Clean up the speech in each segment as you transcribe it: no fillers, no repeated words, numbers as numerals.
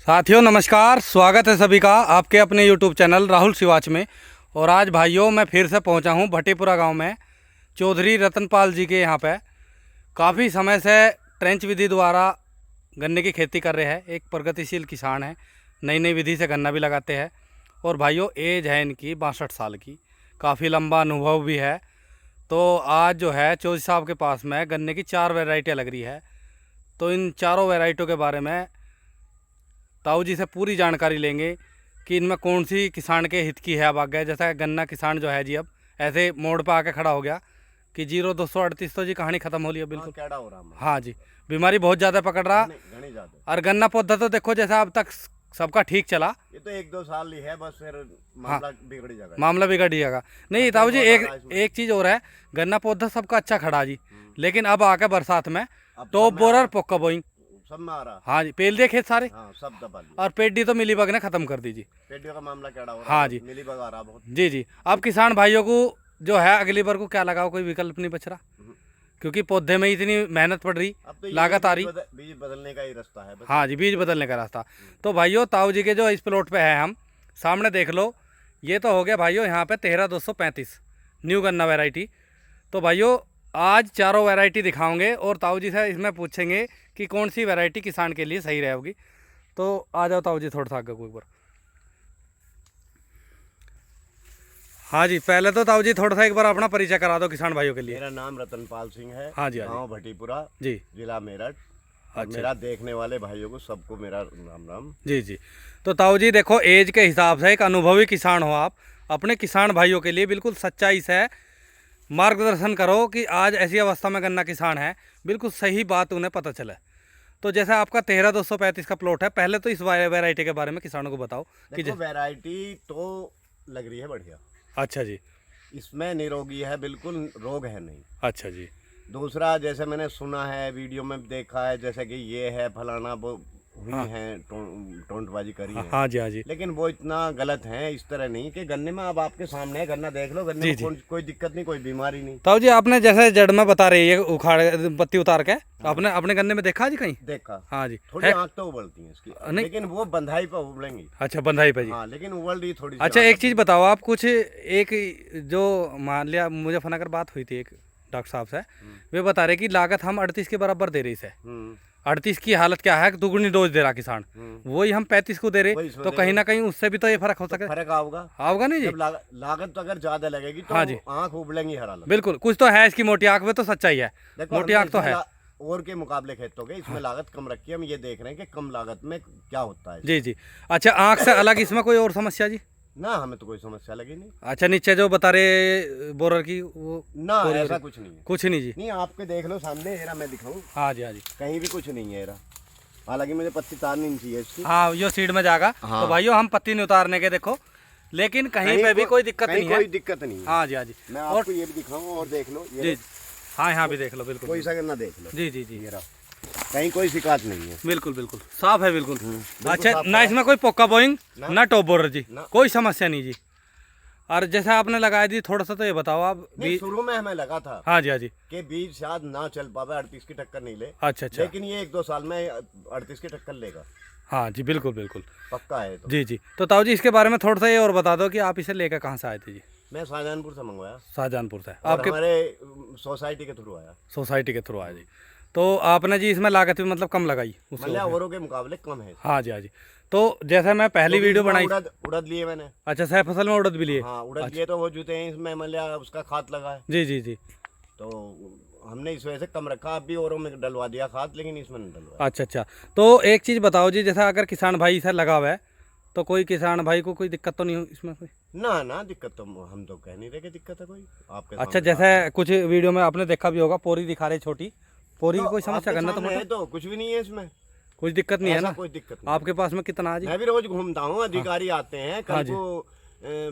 साथियों नमस्कार, स्वागत है सभी का आपके अपने YouTube चैनल राहुल शिवाच में। और आज भाइयों मैं फिर से पहुंचा हूं भट्टीपुरा गांव में चौधरी रतनपाल जी के यहाँ पे। काफ़ी समय से ट्रेंच विधि द्वारा गन्ने की खेती कर रहे हैं। एक प्रगतिशील किसान है, नई नई विधि से गन्ना भी लगाते हैं। और भाइयों एज है इनकी 62 साल की, काफ़ी लंबा अनुभव भी है। तो आज जो है चौधरी साहब के पास में गन्ने की 4 वैरायटियाँ लग रही है। तो इन चारों वैरायटियों के बारे में ताऊ जी से पूरी जानकारी लेंगे कि इनमें कौन सी किसान के हित की है। अब आगे जैसा गन्ना किसान जो है जी अब ऐसे मोड़ पर आके खड़ा हो गया कि 0238 तो जी कहानी खत्म हो रही है बिल्कुल। कैडा हो रहा है। हाँ जी, बीमारी बहुत ज़्यादा पकड़ रहा। घनी ज्यादा। और गन्ना पौधा तो देखो जैसा अब तक सबका ठीक चला, ये तो 1-2 साल ही है बस, फिर मामला बिगड़ जाएगा। मामला बिगड़ जाएगा। नहीं ताऊ जी, एक चीज़ और है, गन्ना पौधा सबका अच्छा खड़ा जी, लेकिन अब आके बरसात में टॉप बोरर पोक्का बोइंग सब में आ रहा। हाँ जी, पेल दिए खेत सारे। हाँ, सब दबा लिया। और पेडी तो मिलीबग ने खत्म कर दी जी। पेडियों का मामला कैडा हो रहा। हाँ जी, मिलीबग आ रहा बहुत। जी जी। अब किसान भाइयों को जो है अगली बार को क्या लगाओ, कोई विकल्प नहीं बच रहा, क्योंकि पौधे में इतनी मेहनत पड़ रही, अब तो लागत आ रही। बीज बदलने का ही रास्ता है बस। हाँ जी, बीज बदलने का रास्ता। तो भाइयों ताऊ जी के जो इस प्लॉट पे है, हम सामने देख लो, ये तो हो गया भाइयों यहाँ पे 13235 न्यू गन्ना वैरायटी। तो भाइयों आज चारों वैरायटी दिखाओगे और ताऊ जी से इसमें पूछेंगे कि कौन सी वैरायटी किसान के लिए सही रहेगी। तो आ जाओ ताऊ जी थोड़ा सा आगे कोई बार। हाँ जी, पहले तो ताऊ जी थोड़ा सा एक बार अपना परिचय करा दो किसान भाइयों के लिए। मेरा नाम रतनपाल सिंह है। हाँ जी, गाँव भट्टीपुरा जी, जिला मेरठ। अच्छा। मेरा देखने वाले भाइयों को सबको मेरा राम राम। जी जी। तो ताऊ जी देखो, एज के हिसाब से एक अनुभवी किसान हो आप, अपने किसान भाइयों के लिए बिल्कुल सच्चाई से मार्गदर्शन करो कि आज ऐसी अवस्था में गन्ना किसान है, बिल्कुल सही बात उन्हें पता चले। तो जैसे आपका 13235 का प्लॉट है, पहले तो इस वैरायटी के बारे में किसानों को बताओ कि वैरायटी तो लग रही है बढ़िया। अच्छा जी, इसमें निरोगी है, बिल्कुल रोग है नहीं। अच्छा जी। दूसरा जैसे मैंने सुना है, वीडियो में देखा है, जैसे कि ये है फलाना वो हुई है, टोंटबाजी करी है। हाँ जी, हाँ जी। लेकिन वो इतना गलत है, इस तरह नहीं कि गन्ने में अब आपके सामने है, गन्ना देख लो, गन्ने में कोई दिक्कत नहीं, कोई बीमारी नहीं। ताऊ जी आपने जैसे जड़ में बता रही है उखाड़ पत्ती उतार के, आपने अपने गन्ने में देखा जी कहीं? देखा। हाँ जी, थोड़ी आँख तो उबलती है इसकी, लेकिन वो बंधाई पे उबलेंगी। अच्छा, बंधाई पे जी। हाँ, लेकिन उबल रही थोड़ी। अच्छा, एक चीज़ बताओ आप, कुछ एक जो मान लिया मुजफ्फरनगर बात हुई थी एक डॉक्टर साहब से, वे बता रहे कि लागत हम 38 के बराबर दे रही से। 38 की हालत क्या है, दुगनी डोज दे रहा किसान, वही हम 35 को दे रहे। तो कहीं ना कहीं उससे भी तो ये फर्क हो सके। फर्क आओगा नहीं जी? लागत तो अगर ज्यादा लगेगी तो हाँ जी, आँख उबलेंगी हर हालत। बिल्कुल, कुछ तो है इसकी मोटी आँख में, तो सच्चाई है, मोटी आँख तो है। और के मुकाबले खेतों के इसमें लागत कम रखी है, हम ये देख रहे हैं कि कम लागत में क्या होता है। जी जी। अच्छा, आँख से अलग इसमें कोई और समस्या जी? ना, हमें तो कोई समस्या लगी नहीं। अच्छा, नीचे जो बता रहे बोरर की वो ना, ऐसा कुछ नहीं है। कुछ नहीं जी? नहीं, आपके देख लो सामने, एरा मैं दिखाऊं? हाँ जी, हाँ जी। कहीं भी कुछ नहीं है एरा। हालांकि मुझे पत्ती तारनी नहीं चाहिए इसकी। हाँ, यो सीड में जाएगा। हाँ। तो भाइयों हम पत्ती नहीं उतारने के देखो, लेकिन कहीं पे भी कोई दिक्कत नहीं है। कोई दिक्कत नहीं है। हाँ जी, हाँ जी। मैं आपको ये भी दिखाऊं और देख लो जी। हाँ, यहाँ भी देख लो, बिल्कुल कोई सा गन्ना देख लो। जी जी जी। मेरा कहीं कोई शिकायत नहीं है, बिल्कुल बिल्कुल साफ है, बिल्कुल। अच्छा, ना इसमें कोई पोक्का बोइंग ना टॉप बोरर जी, कोई समस्या नहीं जी। और जैसे आपने लगाया जी, थोड़ा सा तो ये बताओ आप। शुरू में हमें लगा था, हाँ जी, हाँ जी, कि बीज शायद ना चल पावे, 38 की टक्कर नहीं ले। अच्छा अच्छा। लेकिन ये 1-2 साल में 38 की टक्कर लेगा। हाँ जी, बिल्कुल बिल्कुल पक्का है तो। जी जी। तो ताऊ जी इसके बारे में थोड़ा सा ये और बता दो कि आप इसे लेकर कहाँ से आए थे जी? मैं शाहजहानपुर से मंगवाया। शाहजहानपुर से? आपके हमारे सोसाइटी के थ्रू आया। सोसाइटी के थ्रू आया जी। तो आपने जी इसमें लागत भी मतलब कम लगाई औरों के मुकाबले कम है। हाँ जी, हाँ जी। तो जैसे मैं पहली वीडियो बनाई, उड़द लिए मैंने। अच्छा, सह फसल में उड़द भी लिए? हाँ, उड़द लिए तो वो जूते हैं, इसमें मतलब उसका खाद लगा है। जी जी जी। तो हमने इस वजह से कम रखा, अब भी औरों में डलवा दिया खाद, लेकिन इसमें नहीं डलवा। अच्छा अच्छा। तो एक चीज़ बताओ जी, जैसा अगर किसान भाई इसे लगा हुआ है तो कोई किसान भाई को कोई दिक्कत तो नहीं हो इसमें कोई? ना, दिक्कत तो हम तो कह नहीं रहे कि दिक्कत है कोई आपके। अच्छा, जैसे कुछ वीडियो में आपने देखा भी होगा, पोरी दिखा रहे छोटी, पोरी की कोई समस्या करना तो कुछ भी नहीं है इसमें, कुछ दिक्कत नहीं है ना? कोई दिक्कत नहीं। आपके पास में कितना आज? मैं भी रोज घूमता हूँ, अधिकारी आते हैं। कल को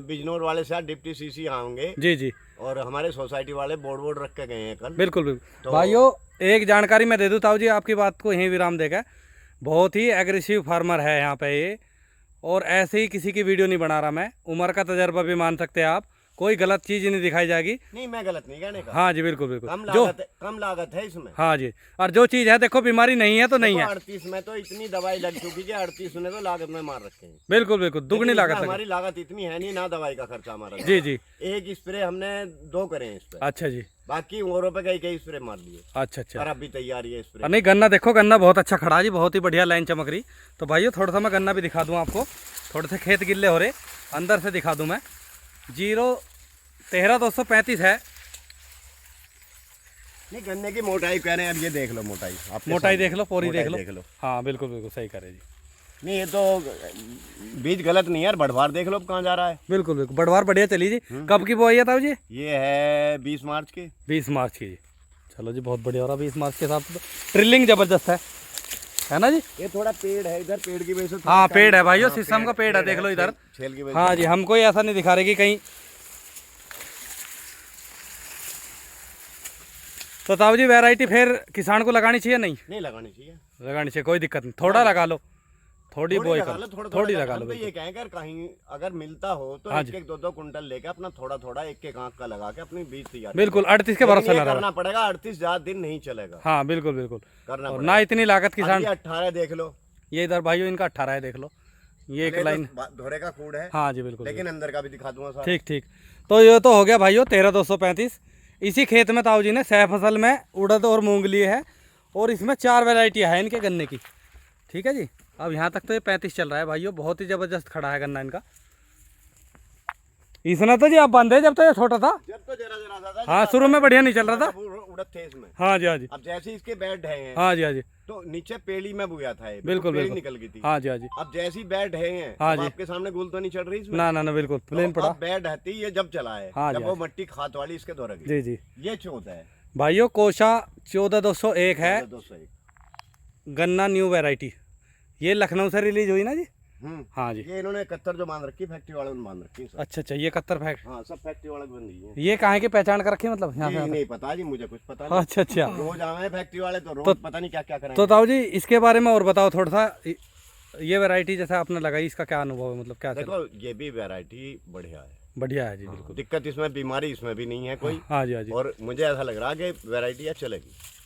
बिजनौर वाले से डिप्टी सीसी आएंगे। जी जी। और हमारे सोसाइटी वाले बोर्ड रख के गए हैं कल। बिल्कुल बिल्कुल। तो भाइयों एक जानकारी मैं दे दूँ ताऊ जी, आपकी बात को यहीं विराम देगा। बहुत ही एग्रेसिव फार्मर है यहाँ पे ये, और ऐसे ही किसी की वीडियो नहीं बना रहा मैं, उम्र का तजर्बा भी मान सकते हैं आप। कोई गलत चीज़ नहीं दिखाई जाएगी। नहीं, मैं गलत नहीं कहने का। हाँ जी बिल्कुल बिल्कुल। कम लागत है इसमें। हाँ जी, और जो चीज़ है देखो बीमारी नहीं है तो नहीं है। 38 में तो इतनी दवाई लग चुकी है, 38 में तो लागत में मार रखे हैं। बिल्कुल बिल्कुल, दुगनी लागत है। हमारी लागत इतनी है नहीं ना, दवाई का खर्चा हमारा। जी जी। एक स्प्रे हमने 2 करे हैं इस पे। अच्छा जी। बाकी औरों पे कई स्प्रे मार लिए। अच्छा अच्छा। और अभी तैयार है स्प्रे। नहीं गन्ना देखो, गन्ना बहुत अच्छा खड़ा जी, बहुत ही बढ़िया लाइन चमक रही। तो भाइयों थोड़ा सा मैं गन्ना भी दिखा दूं आपको, थोड़े से खेत गिल्ले हो रहे, अंदर से दिखा दूं मैं। 0-13-235 है। नहीं, गन्ने की मोटाई कह रहे हैं, अब ये देख लो मोटाई, मोटाई देख लो, पूरी देख लो। हाँ बिल्कुल बिल्कुल सही करे जी। नहीं, ये तो बीज गलत नहीं है यार, बढ़वार देख लो कहाँ जा रहा है। बिल्कुल बिल्कुल, बढ़वार बढ़िया चली जी। कब की बुआई है ताऊ जी? ये है 20 मार्च की। 20 मार्च की जी। चलो जी, बहुत बढ़िया हो रहा। 20 मार्च के हिसाब से ट्रिलिंग जबरदस्त है ना जी। ये थोड़ा पेड़ है इधर, पेड़ की वजह से। हाँ पेड़ है भाइयों, शीशम का पेड़ है, देख लो इधर। छेल की वजह। हाँ जी, हमको ऐसा नहीं दिखा रहे कि कहीं। तो ताऊ जी वैरायटी फिर किसान को लगानी चाहिए? नहीं लगानी चाहिए। लगानी चाहिए, कोई दिक्कत नहीं। थोड़ा लगा लो, थोड़ी बोई कर लो, थोड़ी लगा लो। तो ये कहें अगर कहीं अगर मिलता हो तो 1-2 कुंटल लेके अपना थोड़ा थोड़ा एक आंख का लगा के अपनी बीज तैयार। बिल्कुल 38 के भरोसे ना करना पड़ेगा, 38 ज्यादा दिन नहीं चलेगा। हाँ बिल्कुल बिल्कुल करना और ना इतनी लागत किसान। 18 देख लो, ये इधर भाइयों इनका 18 है, देख लो। ये एक लाइन धोरे का कूड़ है। हाँ जी बिल्कुल, लेकिन अंदर का भी दिखा दूंगा। ठीक ठीक। तो ये तो हो गया भाइयों 13-235। इसी खेत में ताऊ जी ने सह फसल में उड़द और मूंग लिए है, और इसमें 4 वैरायटी है इनके गन्ने की। ठीक है जी। अब यहाँ तक तो ये 35 चल रहा है भाइयों, बहुत ही जबरदस्त खड़ा है गन्ना इनका। इसने तो जी आप बंद है जब तो ये छोटा था, जब तो जरा था। हाँ शुरू में बढ़िया नहीं चल रहा था, उड़द थे इसमें। हाँ जी हाँ जी। अब जैसे इसके बेड हैं, हाँ जी हाँ जी, तो नीचे पेड़ी में बुया था ये, बिल्कुल बिल्कुल निकल गई थी। हाँ जी हाँ जी। अब जैसी बेड है, हाँ जी, आपके सामने गुल तो नहीं चढ़ रही इसमें। ना बिल्कुल प्लेन पड़ा। बेड है ये जब चला है, हाँ जब वो मट्टी खाद वाली इसके दौरा गई। जी जी। ये 14 है भाइयों, कोशा 14201 है 201 गन्ना, न्यू वैरायटी। ये लखनऊ से रिलीज हुई ना जी। हाँ जी। ये इन्होंने कत्तर जो बांध रखी, फैक्ट्री वालों ने बांध रखी। अच्छा अच्छा, ये कत्तर फैक्ट्री। हाँ, सब फैक्ट्री वाले बन गई है। ये कहाँ की पहचान कर रखी, मतलब यहाँ से? नहीं पता जी, मुझे कुछ पता नहीं। अच्छा अच्छा, रोज आवे फैक्ट्री वाले तो रोज पता नहीं क्या क्या करेंगे। तो ताऊ जी इसके बारे में और बताओ थोड़ा सा। ये वैरायटी जैसे आपने लगाई, इसका क्या अनुभव है, मतलब क्या? देखो ये भी वैरायटी बढ़िया है, बढ़िया है जी बिल्कुल। दिक्कत इसमें बीमारी इसमें भी नहीं है कोई। हाँ जी हाँ जी। और मुझे ऐसा लग रहा है कि वैरायटी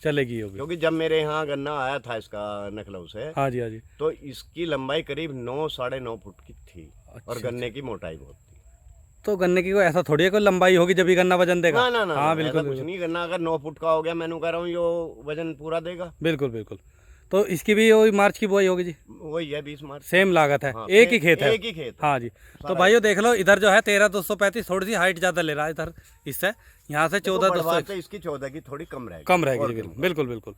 चलेगी होगी, क्योंकि जब मेरे यहाँ गन्ना आया था इसका लखनऊ से, हाँ जी हाँ जी, तो इसकी लंबाई करीब 9-9.5 फुट की थी। अच्छा, और गन्ने की मोटाई बहुत थी। तो गन्ने की कोई ऐसा थोड़ी है कोई लंबाई होगी जब भी गन्ना वजन देगा? ना हाँ बिल्कुल कुछ नहीं, गन्ना अगर 9 फुट का हो गया, मैंने कह रहा हूँ ये वजन पूरा देगा। बिल्कुल बिल्कुल। तो इसकी भी वही मार्च की बुआई होगी जी? वही है 20 मार्च। सेम लागत है, हाँ, एक ही खेत है। एक ही खेत। हाँ जी। तो भाइयों देख लो, इधर जो है 13-235 थोड़ी सी हाइट ज्यादा ले रहा है इधर इससे, यहाँ से 14-200 इसकी 14 की थोड़ी कम रहेगी बिल्कुल बिल्कुल।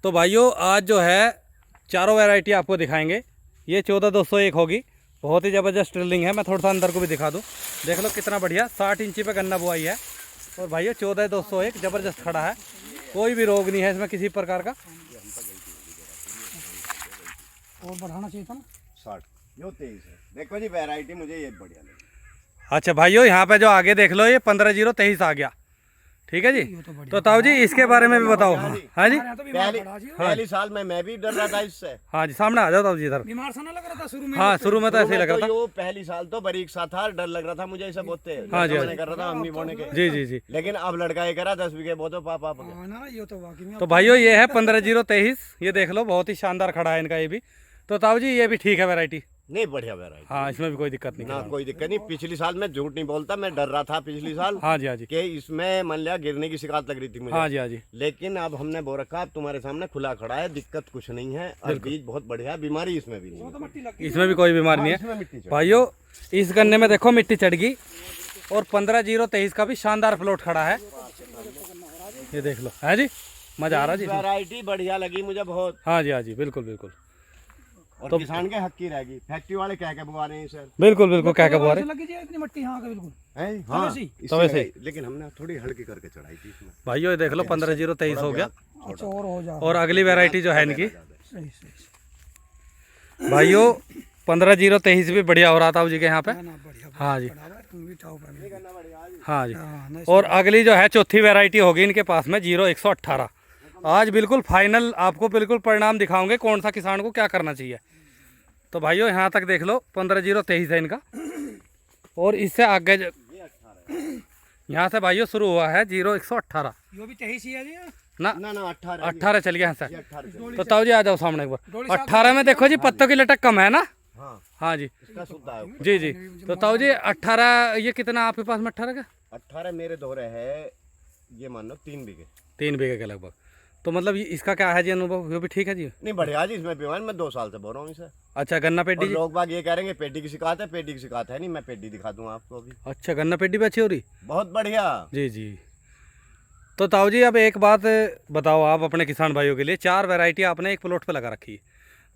तो भाइयों आज जो है चारों वैरायटी आपको दिखाएंगे। ये 14-201 होगी, बहुत ही ज़बरदस्त ड्रिलिंग है। मैं थोड़ा सा अंदर को भी दिखा दूँ, देख लो कितना बढ़िया 60 इंची पे गन्ना बुआई है। और भाइयों 14-201 ज़बरदस्त खड़ा है, कोई भी रोग नहीं है इसमें किसी प्रकार का। और बढ़ाना चाहिए था ना 60, यो 23 है। देखो जी वैरायटी मुझे ये बढ़िया लगी। अच्छा भाइयों, यहाँ पे जो आगे देख लो, ये 15-0-23 आ गया। ठीक है जी। तो ताऊ जी इसके बारे में भी बताओ। हाँ जी, पहली साल में मैं भी डर रहा था इससे। हाँ जी, सामने आ जाओ ताऊ जी इधर। बीमार सा ना लग रहा था शुरू में? हाँ शुरू में तो ऐसे ही लग रहा था। यो पहली साल तो बारीक सा था, डर लग रहा था मुझे इसे बोते। हाँ जी, मैंने कर रहा था अम्मी बोने के। जी जी जी। लेकिन अब लड़का ये करा 10 बीघे बोतो पापा। तो भाइयों ये है 15-0-23, ये देख लो बहुत ही शानदार खड़ा है इनका ये भी। तो ताऊ जी ये भी ठीक है वैरायटी? नहीं, बढ़िया वैरायटी। हाँ, इसमें भी कोई दिक्कत नहीं ना, कोई दिक्कत नहीं। पिछली साल मैं झूठ नहीं बोलता, मैं डर रहा था पिछली साल। हाँ जी हाँ जी, कि इसमें मान लिया गिरने की शिकायत लग रही थी मुझे। हाँ जी हाँ जी। लेकिन अब हमने बो रखा, अब तुम्हारे सामने खुला खड़ा है, दिक्कत कुछ नहीं है। और बीज बहुत बढ़िया, बीमारी इसमें भी नहीं है। इसमें भी कोई बीमारी नहीं है भाइयों। इस गन्ने में देखो मिट्टी चढ़ गई, और 15-0-23 का भी शानदार फ्लोट खड़ा है, ये देख लो। है जी, मजा आ रहा जी, वैरायटी बढ़िया लगी मुझे बहुत। हाँ जी हाँ जी, बिल्कुल बिल्कुल। और तो किसान के हक की रहेगी। फैक्ट्री वाले क्या क्या बुआ रहे हैं सर? बिल्कुल बिल्कुल, क्या क्या बुआ रहे हैं? इतनी मट्टी यहाँ का बिल्कुल है। हाँ, तो वैसे ही। लेकिन हमने थोड़ी हल्की करके चढ़ाई थी इसमें। भाइयों ये देख लो 15-0-23 हो गया। अच्छा, और हो जा। और अगली वैरायटी जो है इनकी सही सही भाइयों 15-0-23 भी बढ़िया हो रहा था जी के यहाँ पे। हाँ जी हाँ जी। और अगली जो है चौथी वैरायटी होगी इनके पास में 0-118। आज बिल्कुल फाइनल आपको बिल्कुल परिणाम दिखाओगे कौन सा किसान को क्या करना चाहिए। तो भाइयों यहाँ तक देख लो 15-0-23 है इनका। और इससे आगे यहाँ से भाइयों शुरू हुआ है 0118 यो भी तेईस ही है जी। ना ना 18 18 चल गया यहाँ से। 18 तो ताऊ जी आ जाओ सामने एक बार। 18 में देखो जी पत्तों की लटक कम है ना। हाँ हाँ जी इसका सुद्धा है। जी जी। तो ताऊ जी 18 ये कितना आपके पास में 18 का? 18 मेरे दोहरे है, ये मान लो 3 बीघे। 3 बीघे के लगभग। तो मतलब इसका क्या है जी अनुभव? वो भी ठीक है जी। नहीं बढ़िया जी, इसमें पीवान मैं 2 साल से बोल रहा हूँ इसे। अच्छा गन्ना पेडी और जी। लोग बाग ये कह रहे हैं पेडी की शिकायत है, पेडी की शिकायत है नहीं, मैं पेडी दिखा दूंगा आपको अभी। अच्छा गन्ना पेडी भी अच्छी हो रही। बहुत बढ़िया। जी जी। तो ताऊ जी अब एक बात बताओ आप अपने किसान भाइयों के लिए, 4 वैरायटी आपने एक प्लॉट पे लगा रखी है,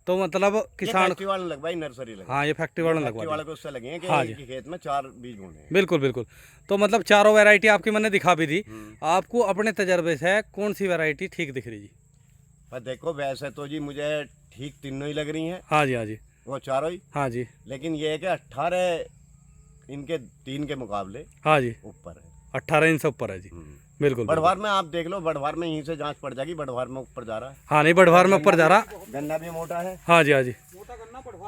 तो मतलब किसान फैक्ट्री वाले लगवाई, नर्सरी लगवाई। हाँ ये फैक्ट्री वाले फैक्ट्री लगवा वाले को उससे लगे हैं कि हाँ एक ही खेत में 4 बीज होने हैं। बिल्कुल बिल्कुल। तो मतलब चारों वैरायटी आपकी मैंने दिखा भी दी। आपको अपने तजर्बे से कौन सी वैरायटी ठीक दिख रही जी? पर देखो वैसे तो जी मुझे ठीक तीनों ही लग रही हैं, हाँ जी हाँ जी वो चारों ही। हाँ जी लेकिन ये है कि 18 इनके 3 के मुकाबले हाँ जी। ऊपर है। 18 इंच से ऊपर है जी। बिल्कुल। बढ़वार में आप देख लो, बढ़वार में यहीं से जांच पड़ जाएगी, बढ़वार में ऊपर जा रहा है। हाँ नहीं बढ़वार में ऊपर जा रहा। गन्ना भी मोटा है। हाँ जी हाँ जी।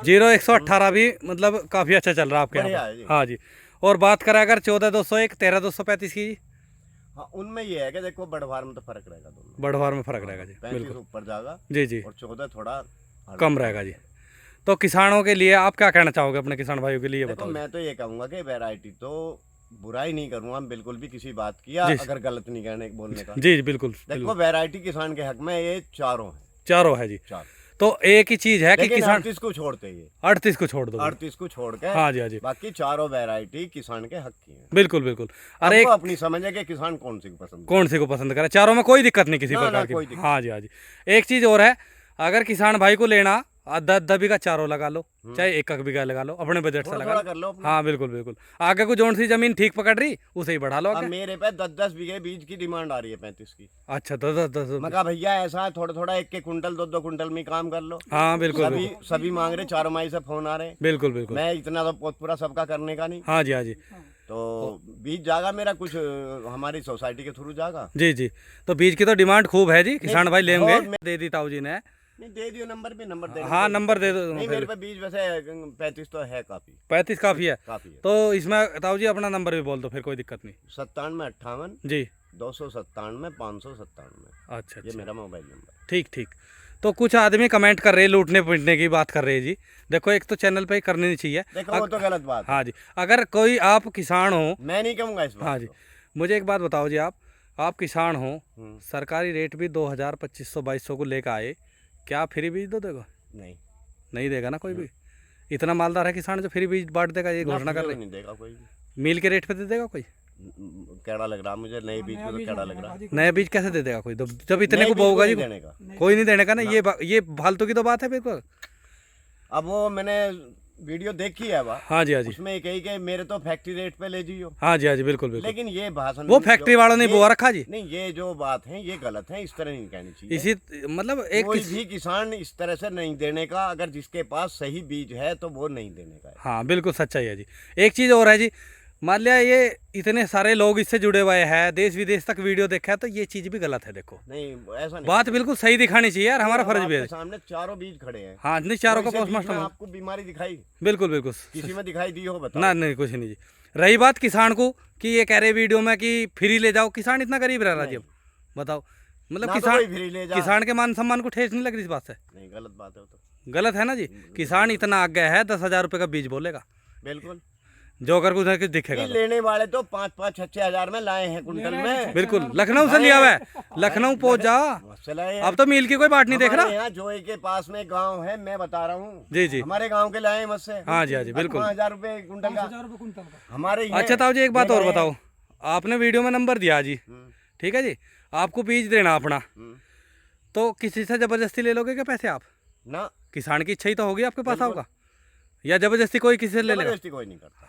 0118 भी मतलब काफ़ी अच्छा चल रहा है आपके बढ़िया यहाँ है जी। पे। हाँ जी। और बात करें अगर 14201 13235 की जी? हाँ उनमें ये है कि देखो बढ़वार में तो फर्क रहेगा दोनों। बढ़वार में फर्क रहेगा जी। 35 बिल्कुल ऊपर जाएगा जी जी। और 14 थोड़ा कम रहेगा जी। तो किसानों के लिए आप क्या कहना चाहोगे अपने किसान भाइयों के लिए देखो बताओ? मैं तो ये कहूंगा कि वैरायटी तो बुराई नहीं करूंगा बिल्कुल भी किसी बात की, या अगर गलत नहीं कहने बोलने का। जी जी बिल्कुल। देखो वैरायटी किसान के हक में ये चारों है। चारों है जी। 4 तो एक ही चीज है कि लेकिन किसान 38 को छोड़ते ये 38 को छोड़ दो। 38 को छोड़ के हाँ जी हाँ जी बाकी चारों वैरायटी किसान के हक की है। बिल्कुल बिल्कुल। अब अरे वो अपनी समझ है कि किसान कौन सी को पसंद कौन सी को पसंद करे, चारों में कोई दिक्कत नहीं किसी ना, प्रकार ना, कोई की। दिक्कत हाँ जी हाँ जी। एक चीज और है, अगर किसान भाई को लेना 10 बीघा चारों लगा लो, चाहे 1 बीघा लगा लो, अपने बजट से थोड़ा लगा थोड़ा लो। कर लो अपना। हाँ बिल्कुल बिल्कुल। आगे को जोन सी जमीन ठीक पकड़ रही उसे ही बढ़ा लो अब आगे। मेरे पे 10-10 बीघे बीज की डिमांड आ रही है 35 की। अच्छा 10 मैं कहा भैया ऐसा है थोड़ा थोड़ा 1 कुंटल 2 कुंटल में काम कर लो। हाँ बिल्कुल सभी मांग रहे, चारों माई से फोन आ रहे हैं। बिल्कुल बिल्कुल। मैं इतना तो पूरा सबका करने का नहीं। हाँ जी हाँ जी। तो बीज जागा मेरा कुछ हमारी सोसाइटी के थ्रू जागा। जी जी। तो बीज की तो डिमांड खूब है जी, किसान भाई लेंगे। और दे दी ताऊ जी ने। नहीं दे दियो नंबर पे, नंबर दे। हाँ नंबर दे दो। नहीं मेरे पे बीज वैसे 35 तो है काफी। 35 काफ़ी है। काफी है। तो इसमें ताऊ जी अपना नंबर भी बोल दो फिर, कोई दिक्कत नहीं। 9758 जी 297 597। अच्छा ये अच्छा मेरा मोबाइल नंबर। ठीक ठीक। तो कुछ आदमी कमेंट कर रहे हैं, लूटने पीटने की बात कर रहे हैं जी। देखो एक तो चैनल पे ही करनी नहीं चाहिए। देखो वो तो गलत बात है। हाँ जी। अगर कोई आप किसान हो, मैं नहीं कहूँगा इस बात हाँ जी, को। मुझे एक बात बताओ जी, आप किसान हो, हम्म। सरकारी रेट भी 2000 2500 2200 को लेकर आए, क्या फ्री बीज दो देगा? नहीं नहीं देगा ना कोई भी। इतना मालदार है किसान जो फ्री बीज बांट देगा, ये घोषणा कर रहे नहीं देगा कोई भी। हैं। मील के रेट पे दे देगा कोई? कैड़ा लग रहा मुझे, नए बीज को तो कैड़ा लग रहा। नया बीज कैसे दे देगा कोई? जब इतने नए को बीज बोगा जी नहीं देने का। कोई नहीं देने का ना। ये फालतू की तो बात है बिल्कुल। अब वो मैंने वीडियो देखी है बा, हाँ जी हाँ जी उसमें कही कि मेरे तो फैक्ट्री रेट पे ले जियो। हाँ जी हाँ जी बिल्कुल बिल्कुल। लेकिन ये भाषण वो फैक्ट्री वालों ने बोआ रखा जी। नहीं, ये जो बात है ये गलत है, इस तरह नहीं कहनी चाहिए। इसी मतलब एक कोई भी किसान इस तरह से नहीं देने का, अगर जिसके पास सही बीज है तो वो नहीं देने का है। हाँ बिल्कुल सच्चाई है जी। एक चीज़ और है जी, मान लिया ये इतने सारे लोग इससे जुड़े हुए हैं, देश विदेश तक वीडियो देखा है, तो ये चीज़ भी गलत है। देखो नहीं ऐसा नहीं, बात बिल्कुल सही दिखानी चाहिए यार, हमारा फर्ज भी है। सामने चारों बीज खड़े हैं। हाँ नहीं चारों का कोई से बीज पोस्टमास्टर में आपको बीमारी दिखाई, बिल्कुल बिल्कुल किसी में दिखाई दी हो बताओ? ना नहीं कुछ नहीं जी। रही बात किसान को कि ये कह रहे वीडियो में कि फ्री ले जाओ, किसान इतना गरीब रह रहा जी अब बताओ। मतलब ना तो किसान कोई फ्री ले जा। किसान के मान सम्मान को ठेस नहीं लग रही इस बात से? नहीं गलत बात है वो तो। गलत है ना जी। किसान इतना आगे है, 10,000 रुपये का बीज बोलेगा, बिल्कुल। जो अगर कुछ दिखेगा नहीं, तो। लेने वाले तो 5-5 6-6 में लाए हैं कुंटल में। बिल्कुल लखनऊ से लिया हुआ है, लखनऊ पहुंच जा। मुझसे लाए हैं। अब तो मील की कोई बात नहीं देख रहा। हमारे यहाँ जोई के पास में गांव है, मैं बता रहा हूँ। जी जी हमारे गांव के लाए हैं मुझसे। हाँ जी हाँ जी बिल्कुल। 5,000 रुपए कुंटल का 1000 रुपये कुंटल का। हमारे ये अच्छा ताऊ जी एक बात ये और लाए बताओ, आपने वीडियो में नंबर दिया जी, हम्म, ठीक है जी, आपको बीज देना अपना, हम्म। तो किसी से जबरदस्ती ले लोगे क्या पैसे आप? ना किसान की इच्छा ही तो होगी आपके पास बिल्कुल। होगा, या जबरदस्ती कोई किसी से ले लेगा? जबरदस्ती कोई नहीं करता।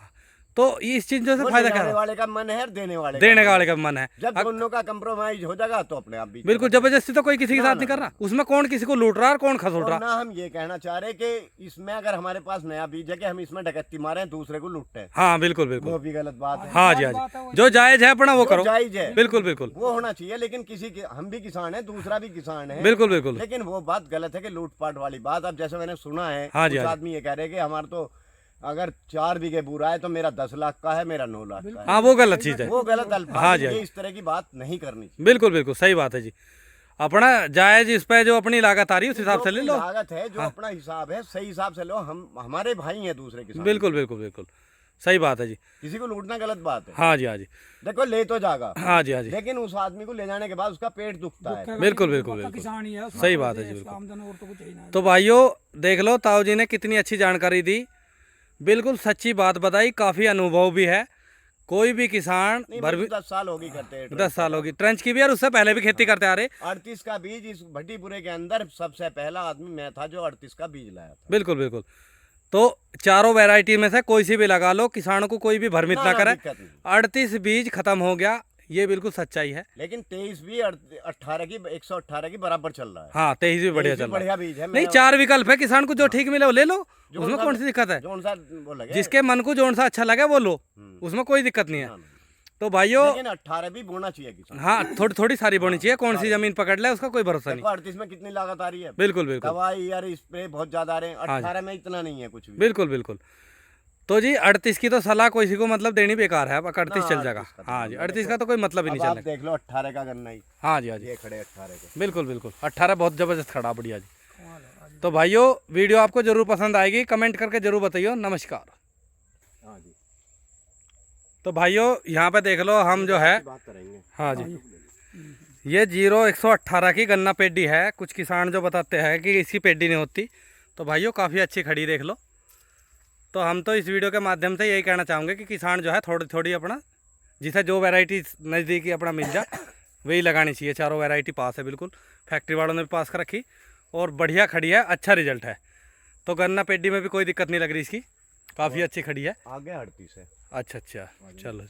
तो इस चीज से वो फायदा लेने क्या? वाले का मन है, देने वाले देने का वाले का मन है। जब दोनों का कंप्रोमाइज हो जाएगा तो अपने आप भी बिल्कुल जबरदस्ती तो कोई किसी के ना, साथ ना, नहीं कर रहा। उसमें कौन किसी को लूट रहा है और कौन खसोट और रहा? ना हम ये कहना चाह रहे कि इसमें अगर हमारे पास नया बीज है कि हम इसमें डकैती मारे दूसरे को लूटते हैं, हाँ बिल्कुल बिल्कुल। वो भी गलत बात है। हाँ जी हाँ जी, जो जायज है अपना वो जो करो, जायज है बिल्कुल बिल्कुल वो होना चाहिए। लेकिन किसी के, हम भी किसान है, दूसरा भी किसान है, बिल्कुल बिल्कुल। लेकिन वो बात गलत है कि लूटपाट वाली बात। अब जैसे मैंने सुना है हाँ जी, कुछ हाँ जी। आदमी ये कह रहे हैं कि हमारे तो अगर 4 बीघे बूरा है तो मेरा 10 लाख का है, मेरा 9 लाख का है। हाँ वो गलत चीज़ है। वो गलत अल्फाज हाँ है, जी, हाँ ये जी। इस तरह की बात नहीं करनी चाहिए। बिल्कुल बिल्कुल सही बात है जी। अपना जायज इस पे जो अपनी लागत आ रही है उस हिसाब से ले लो। लागत है जो अपना हिसाब है, सही हिसाब से लो। हम हमारे भाई हैं दूसरे किसान। बिल्कुल बिल्कुल बिल्कुल सही बात है जी। किसी को लूटना गलत बात है। हाँ जी, हाँ जी। देखो ले तो जाएगा, हाँ जी, हाँ जी। लेकिन उस आदमी को ले जाने के बाद उसका पेट दुखता है। बिल्कुल बिल्कुल पक्का बिल्कुल किसान ही है, उसमें सही कोई बात है जी, देश बिल्कुल। का आमदन और तो कुछ ही ना है। तो भाइयों देख लो ताऊ जी ने कितनी अच्छी जानकारी दी, बिल्कुल सच्ची बात बताई, काफ़ी अनुभव भी है। कोई भी किसान नहीं, भर 10 साल होगी करते हैं। 10 साल होगी ट्रंच की भी, और उससे पहले भी खेती करते आ रहे। 38 का बीज इस भट्टीपुरे के अंदर सबसे पहला आदमी मैं था जो 38 का बीज लाया था। बिल्कुल बिल्कुल। तो चारों वैरायटी में से कोई सी भी लगा लो, किसानों को कोई भी भ्रमित ना करे। दिक्कत नहीं। 38 बीज खत्म हो गया, ये बिल्कुल सच्चाई है। लेकिन 23 भी 18 की 118 की बराबर चल रहा है। हाँ 23 भी बढ़िया 23 भी चल रहा बढ़िया है। बीज है। नहीं 4 विकल्प है, किसान को जो ठीक मिले वो ले लो, उसमें कौन सी दिक्कत है। जोन सा वो लगे जिसके मन को जोन सा अच्छा लगे वो लो, उसमें कोई दिक्कत नहीं है। तो भाइयों लेकिन 18 भी बोना चाहिए किसान। हाँ थोड़ी थोड़ी सारी बोनी चाहिए, कौन सी जमीन पकड़ ले उसका कोई भरोसा नहीं। देखो 38 में कितनी लागत आ रही है। बिल्कुल बिल्कुल दवाई यार स्प्रे बहुत ज्यादा आ रहे हैं। 18 में इतना नहीं है कुछ भी। बिल्कुल बिल्कुल। तो जी 38 की तो सलाह किसी को मतलब देनी बेकार है। अब 38 चल जाएगा। 38 का हाँ जी 38 का तो कोई मतलब ही नहीं अब आप चलेगा। देख लो 18 का गन्ना ही हाँ जी, हाँ जी ये खड़े 18 के। बिल्कुल बिल्कुल 18 बहुत ज़बरदस्त खड़ा, बढ़िया जी। तो भाइयों वीडियो आपको जरूर पसंद आएगी, कमेंट करके जरूर बताइए। नमस्कार। हाँ जी तो भाइयों यहाँ पे देख लो हम जो है, बात करेंगे। हाँ जी, ये 0118 की गन्ना पेडी है। कुछ किसान जो बताते हैं कि इसकी पेडी नहीं होती, तो भाइयों काफ़ी अच्छी खड़ी देख लो। तो हम तो इस वीडियो के माध्यम से यही कहना चाहूँगे कि किसान जो है थोड़ी थोड़ी अपना जिसे जो वैरायटी नज़दीकी अपना मिल जाए वही लगानी चाहिए। चारों वैरायटी पास है, बिल्कुल फैक्ट्री वालों ने भी पास कर रखी और बढ़िया खड़ी है, अच्छा रिजल्ट है। तो गन्ना पेडी में भी कोई दिक्कत नहीं लग रही इसकी, काफ़ी अच्छी खड़ी है। आगे 38 है। अच्छा अच्छा चलो।